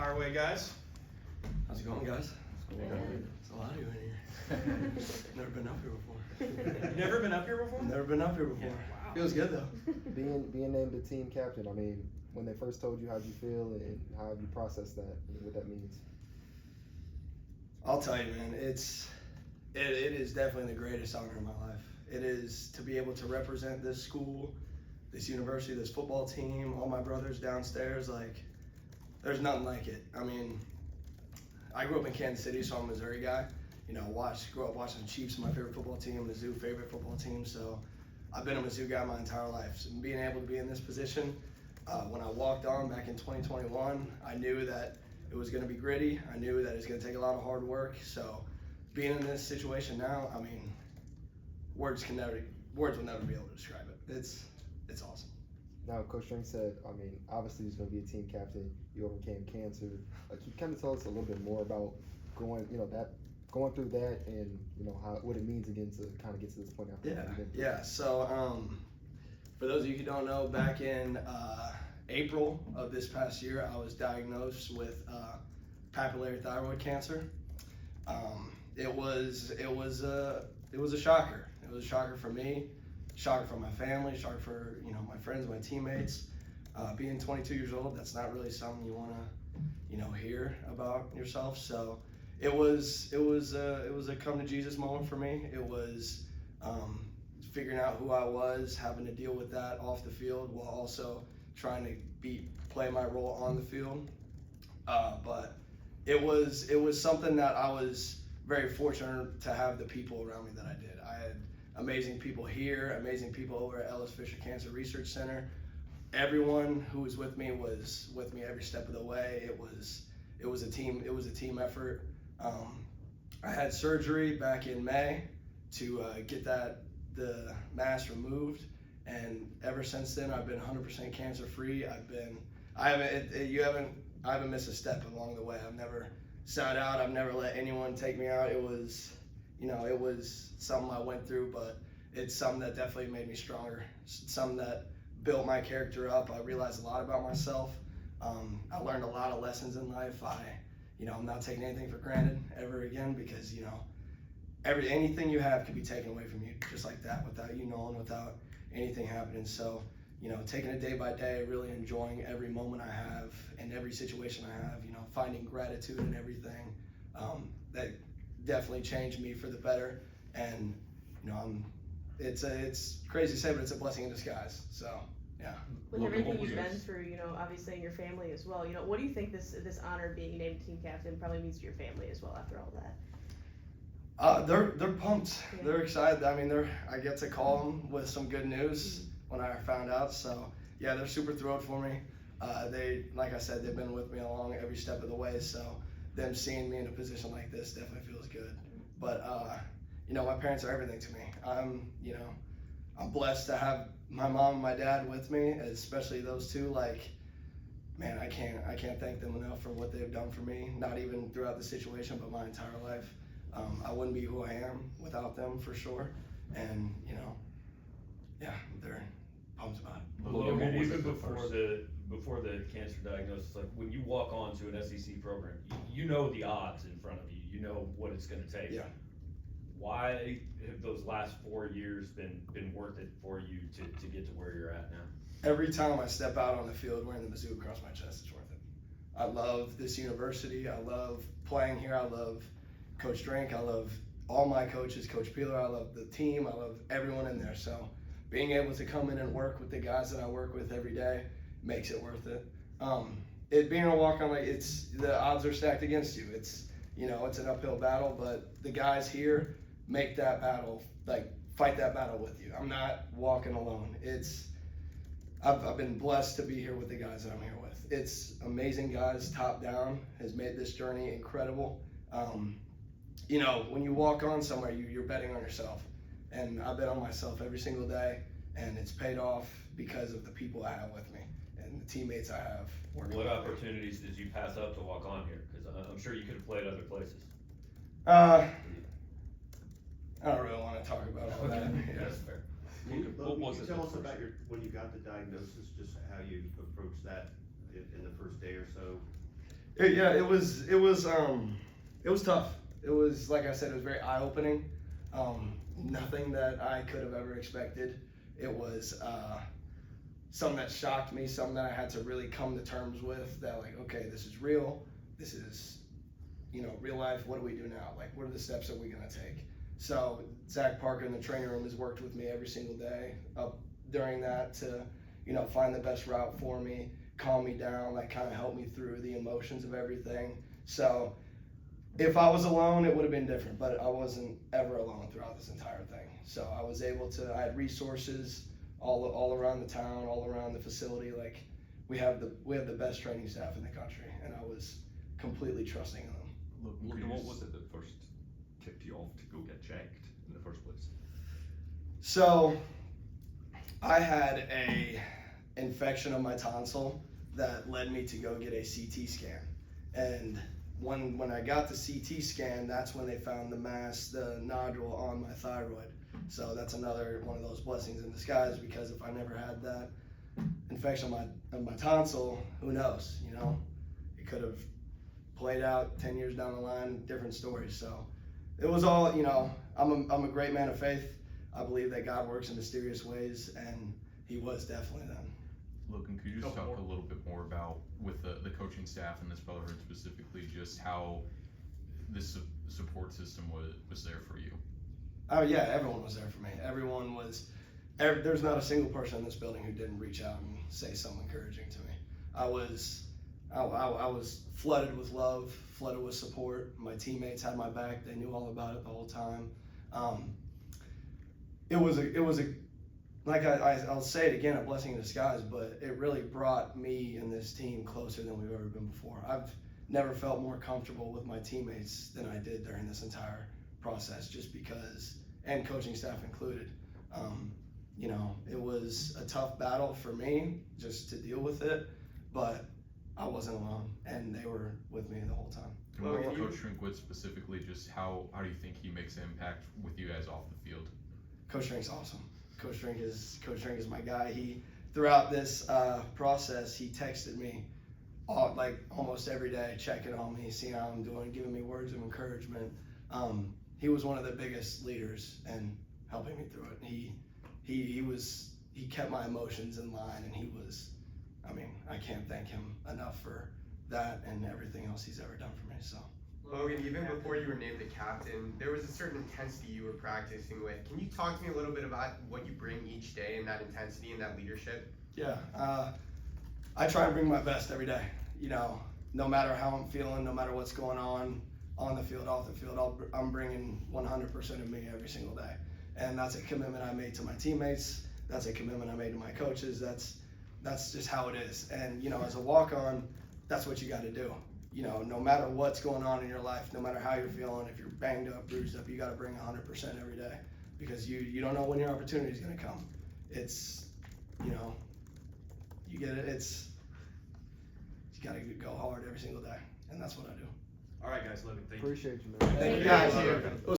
Fire away, guys. How's it going, guys? It's a lot of you in here. Never been up here before. Never been up here before? Never been up here before. Yeah, wow. Feels good though. Being named the team captain, I mean, when they first told you, how'd you feel and how have you processed that and what that means? I'll tell you, man, it is definitely the greatest honor in my life. It is to be able to represent this school, this university, this football team, all my brothers downstairs. Like, there's nothing like it. I mean, I grew up in Kansas City, so I'm a Missouri guy. You know, grew up watching the Chiefs, my favorite football team, Mizzou, favorite football team. So I've been a Mizzou guy my entire life. So being able to be in this position, when I walked on back in 2021, I knew that it was going to be gritty. I knew that it's going to take a lot of hard work. So being in this situation now, I mean, words will never be able to describe it. It's awesome. Now, Coach Strang said, I mean, obviously he's going to be a team captain. You overcame cancer. Can you kind of tell us a little bit more about going through that and, you know, what it means again to kind of get to this point after? Yeah. So for those of you who don't know, back in April of this past year, I was diagnosed with papillary thyroid cancer. It was a shocker. It was a shocker for me, shocker for my family, shocker for my friends, my teammates. Being 22 years old, that's not really something you want to hear about yourself. So it was a come to Jesus moment for me. It was figuring out who I was, having to deal with that off the field while also trying to play my role on the field. But it was something that I was very fortunate to have the people around me that I did. I had amazing people here, amazing people over at Ellis Fisher Cancer Research Center. Everyone who was with me every step of the way. It was a team effort. I had surgery back in May to get the mass removed, and ever since then I've been 100% cancer free. I haven't missed a step along the way. I've never sat out. I've never let anyone take me out. It was something I went through, but it's something that definitely made me stronger. Something that built my character up. I realized a lot about myself. I learned a lot of lessons in life. I'm not taking anything for granted ever again, because anything you have could be taken away from you just like that, without you knowing, without anything happening. So taking it day by day, really enjoying every moment I have and every situation I have, finding gratitude in everything, that definitely changed me for the better. And it's crazy to say, but it's a blessing in disguise. So yeah. With everything you've been through, obviously in your family as well, what do you think this honor of being named team captain probably means to your family as well after all that? They're pumped. Yeah. They're excited. I mean, I get to call them with some good news when I found out. So yeah, they're super thrilled for me. Like I said, they've been with me along every step of the way. So them seeing me in a position like this definitely feels good. But my parents are everything to me. I'm blessed to have my mom and my dad with me, especially those two. Like, man, I can't thank them enough for what they've done for me. Not even throughout the situation, but my entire life. I wouldn't be who I am without them, for sure. And they're pumped about it. Logan, even before the cancer diagnosis, like when you walk onto an SEC program, you know the odds in front of you. You know what it's going to take. Yeah. Why have those last 4 years been worth it for you to get to where you're at now? Every time I step out on the field wearing the Mizzou across my chest, it's worth it. I love this university. I love playing here. I love Coach Drink. I love all my coaches, Coach Peeler. I love the team. I love everyone in there. So being able to come in and work with the guys that I work with every day makes it worth it. It being a walk-on, like, the odds are stacked against you. It's an uphill battle, but the guys here make that battle, fight that battle with you. I'm not walking alone. I've been blessed to be here with the guys that I'm here with. It's amazing guys, top down, has made this journey incredible. When you walk on somewhere, you're betting on yourself. And I bet on myself every single day, and it's paid off because of the people I have with me and the teammates I have working with. What opportunities did you pass up to walk on here? Because I'm sure you could have played other places. I don't really want to talk about all that. Yeah, that's fair. Can you tell us about when you got the diagnosis, just how you approached that in the first day or so? It was tough. It was, like I said, it was very eye-opening. Nothing that I could have ever expected. It was something that shocked me, something that I had to really come to terms with, that like, okay, this is real. This is, real life. What do we do now? Like, what are the steps that we're going to take? So Zach Parker in the training room has worked with me every single day up during that to, find the best route for me, calm me down, like kind of help me through the emotions of everything. So if I was alone, it would have been different, but I wasn't ever alone throughout this entire thing. So I was able to, I had resources all around the town, all around the facility. Like we have the best training staff in the country, and I was completely trusting in them. Logan, what was it that first tipped you off to go get checked in the first place? So I had a infection of my tonsil that led me to go get a CT scan. And when I got the CT scan, that's when they found the mass, the nodule on my thyroid. So that's another one of those blessings in disguise, because if I never had that infection of my tonsil, who knows, it could have played out 10 years down the line, different stories. So it was all, I'm a great man of faith. I believe that God works in mysterious ways, and he was definitely then. Logan, could you just talk a little bit more about, with the coaching staff and this brotherhood specifically, just how this support system was there for you? Oh yeah, everyone was there for me. Everyone was. There's not a single person in this building who didn't reach out and say something encouraging to me. I was flooded with love, flooded with support. My teammates had my back. They knew all about it the whole time. It was a like I'll say it again, a blessing in disguise, but it really brought me and this team closer than we've ever been before. I've never felt more comfortable with my teammates than I did during this entire process, just because, and coaching staff included. It was a tough battle for me just to deal with it, but I wasn't alone, and they were with me the whole time. And what about Coach Drinkwood specifically, just how do you think he makes an impact with you guys off the field? Coach Drink's awesome. Coach Drink is my guy. He, throughout this process, he texted me almost every day, checking on me, seeing how I'm doing, giving me words of encouragement. He was one of the biggest leaders and helping me through it. He kept my emotions in line, and I can't thank him enough for that and everything else he's ever done for me. So. Logan, even before you were named the captain, there was a certain intensity you were practicing with. Can you talk to me a little bit about what you bring each day and that intensity and that leadership? Yeah, I try and bring my best every day. No matter how I'm feeling, no matter what's going on the field, off the field, I'm bringing 100% of me every single day. And that's a commitment I made to my teammates. That's a commitment I made to my coaches. That's just how it is. And, as a walk-on, that's what you got to do. No matter what's going on in your life, no matter how you're feeling, if you're banged up, bruised up, you got to bring 100% every day, because you don't know when your opportunity is going to come. It's, you get it. You got to go hard every single day, and that's what I do. All right, guys, Logan, thank you. Appreciate you, man. Thank you Thank guys. you.